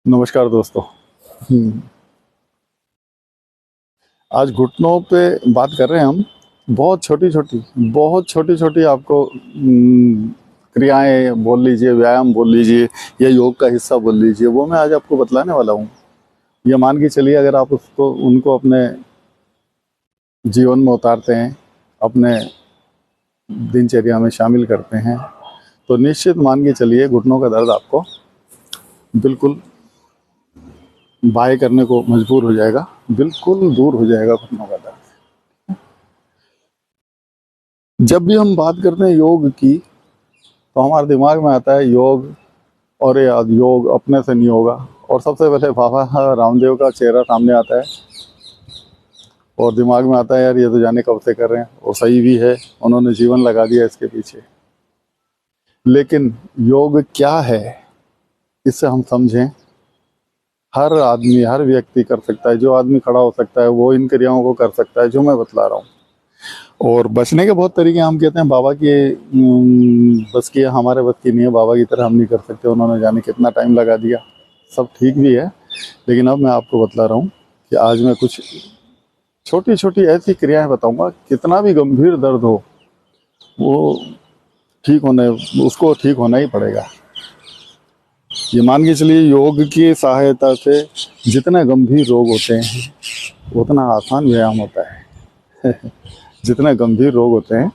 नमस्कार दोस्तों। हम्म, आज घुटनों पे बात कर रहे हैं हम। बहुत छोटी छोटी आपको क्रियाएं बोल लीजिए, व्यायाम बोल लीजिए या योग का हिस्सा बोल लीजिए, वो मैं आज आपको बतलाने वाला हूँ। ये मान के चलिए, अगर आप उसको उनको अपने जीवन में उतारते हैं, अपने दिनचर्या में शामिल करते हैं, तो निश्चित मान के चलिए घुटनों का दर्द आपको बिल्कुल बाय करने को मजबूर हो जाएगा, बिल्कुल दूर हो जाएगा घुटनों का दर्द। जब भी हम बात करते हैं योग की, तो हमारे दिमाग में आता है योग, और यार योग अपने से नहीं होगा। और सबसे पहले बाबा रामदेव का चेहरा सामने आता है और दिमाग में आता है यार ये तो जाने कब से कर रहे हैं, और सही भी है, उन्होंने जीवन लगा दिया इसके पीछे। लेकिन योग क्या है, इससे हम समझें। हर आदमी, हर व्यक्ति कर सकता है। जो आदमी खड़ा हो सकता है वो इन क्रियाओं को कर सकता है जो मैं बतला रहा हूँ। और बचने के बहुत तरीके। हम कहते हैं बाबा की बस की है, हमारे बस की नहीं है, बाबा की तरह हम नहीं कर सकते, उन्होंने जाने कितना टाइम लगा दिया। सब ठीक भी है, लेकिन अब मैं आपको बतला रहा हूँ कि आज मैं कुछ छोटी छोटी ऐसी क्रियाएं बताऊंगा, कितना भी गंभीर दर्द हो वो ठीक होने उसको ठीक होना ही पड़ेगा। ये मान के चलिए, योग की सहायता से जितने गंभीर रोग होते हैं उतना आसान व्यायाम होता है। जितने गंभीर रोग होते हैं,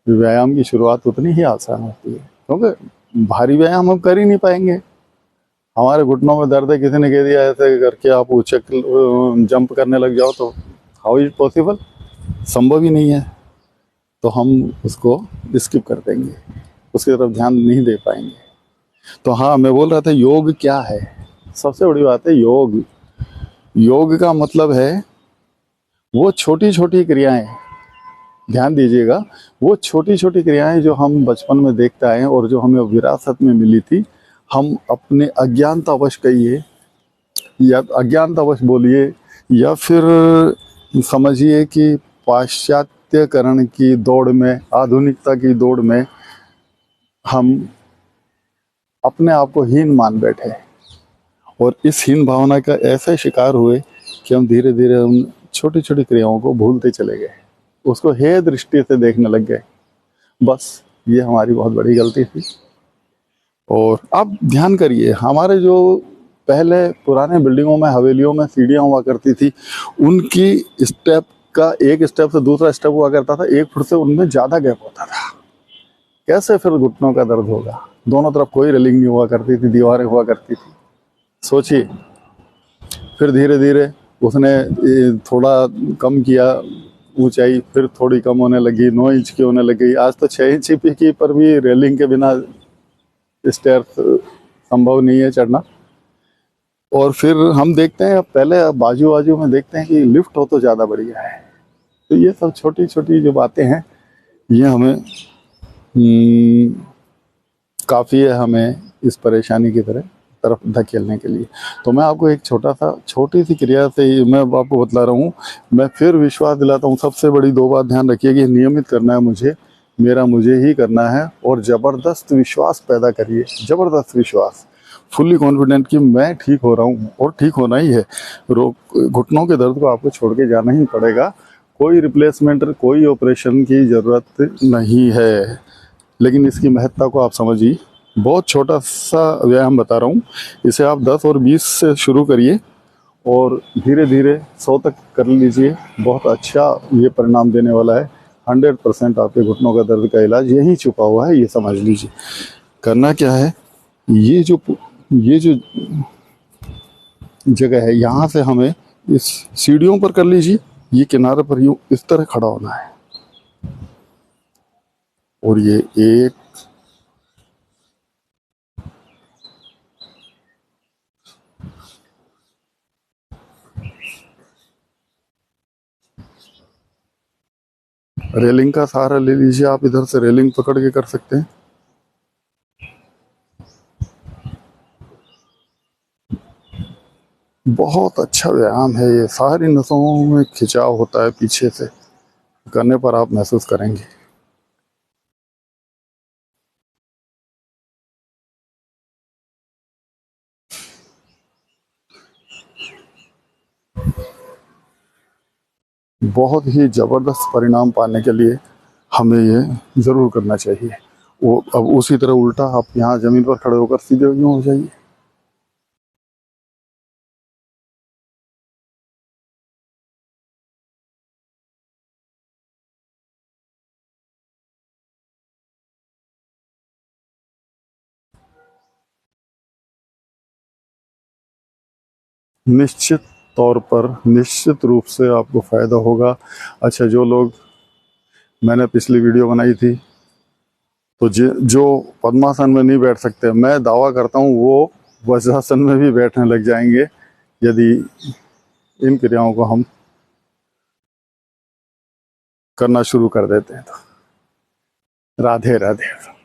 व्यायाम की शुरुआत उतनी ही आसान होती है, क्योंकि भारी व्यायाम हम कर ही नहीं पाएंगे। हमारे घुटनों में दर्द है, किसी ने कह दिया ऐसे करके आप उछक जंप करने लग जाओ, तो हाउ इज पॉसिबल, संभव ही नहीं है। तो हम उसको स्किप कर देंगे, उसकी तरफ ध्यान नहीं दे पाएंगे। तो हाँ, मैं बोल रहा था योग क्या है। सबसे बड़ी बात है योग। योग का मतलब है वो छोटी छोटी क्रियाएं, ध्यान दीजिएगा, वो छोटी छोटी क्रियाएं जो हम बचपन में देखते आए हैं और जो हमें विरासत में मिली थी। हम अपने अज्ञानतावश कहिए या अज्ञानतावश बोलिए, या फिर समझिए कि पाश्चात्यकरण की दौड़ में, आधुनिकता की दौड़ में हम अपने आप को हीन मान बैठे, और इस हीन भावना का ऐसे शिकार हुए कि हम धीरे धीरे उन छोटी छोटी क्रियाओं को भूलते चले गए, उसको हे दृष्टि से देखने लग गए। बस ये हमारी बहुत बड़ी गलती थी। और आप ध्यान करिए, हमारे जो पहले पुराने बिल्डिंगों में, हवेलियों में सीढ़ियाँ हुआ करती थी, उनकी स्टेप का, एक स्टेप से दूसरा स्टेप हुआ करता था, 1 फुट से उनमें ज़्यादा गैप होता था। कैसे फिर घुटनों का दर्द होगा। दोनों तरफ कोई रेलिंग नहीं हुआ करती थी, दीवारें हुआ करती थी। सोचिए, फिर धीरे धीरे उसने थोड़ा कम किया ऊंचाई, फिर थोड़ी कम होने लगी, 9 इंच की होने लगी, आज तो 6 इंच की पर भी रेलिंग के बिना स्टेयर संभव नहीं है चढ़ना। और फिर हम देखते हैं, पहले बाजू बाजू में देखते हैं कि लिफ्ट हो तो ज़्यादा बढ़िया है। तो ये सब छोटी छोटी जो बातें हैं, ये हमें काफ़ी है, हमें इस परेशानी की तरफ धकेलने के लिए। तो मैं आपको एक छोटी सी क्रिया से ही मैं आपको बतला रहा हूँ। मैं फिर विश्वास दिलाता हूँ, सबसे बड़ी 2 बात ध्यान रखिए कि नियमित करना है मुझे, मुझे ही करना है। और ज़बरदस्त विश्वास पैदा करिए, ज़बरदस्त विश्वास, फुल्ली कॉन्फिडेंट कि मैं ठीक हो रहा हूँ, और ठीक होना ही है। घुटनों के दर्द को आपको छोड़ के जाना ही पड़ेगा। कोई रिप्लेसमेंट, कोई ऑपरेशन की ज़रूरत नहीं है। लेकिन इसकी महत्ता को आप समझिए। बहुत छोटा सा व्यायाम बता रहा हूँ, इसे आप 10 और 20 से शुरू करिए और धीरे धीरे 100 तक कर लीजिए। बहुत अच्छा ये परिणाम देने वाला है। 100% आपके घुटनों का दर्द का इलाज यहीं छुपा हुआ है, ये समझ लीजिए। करना क्या है, ये जो जगह है, यहाँ से हमें इस सीढ़ियों पर कर लीजिए, ये किनारे पर यूँ इस तरह खड़ा होना है। और ये एक, रेलिंग का सहारा ले लीजिए, आप इधर से रेलिंग पकड़ के कर सकते हैं। बहुत अच्छा व्यायाम है ये, सारी नसों में खिंचाव होता है पीछे से, करने पर आप महसूस करेंगे। बहुत ही ज़बरदस्त परिणाम पाने के लिए हमें ये ज़रूर करना चाहिए। वो अब उसी तरह उल्टा आप यहाँ ज़मीन पर खड़े होकर सीधे यूँ हो जाइए। निश्चित तौर पर निश्चित रूप से आपको फ़ायदा होगा। अच्छा, जो लोग, मैंने पिछली वीडियो बनाई थी, तो जो पद्मासन में नहीं बैठ सकते, मैं दावा करता हूँ वो वज्रासन में भी बैठने लग जाएंगे यदि इन क्रियाओं को हम करना शुरू कर देते हैं तो। राधे राधे।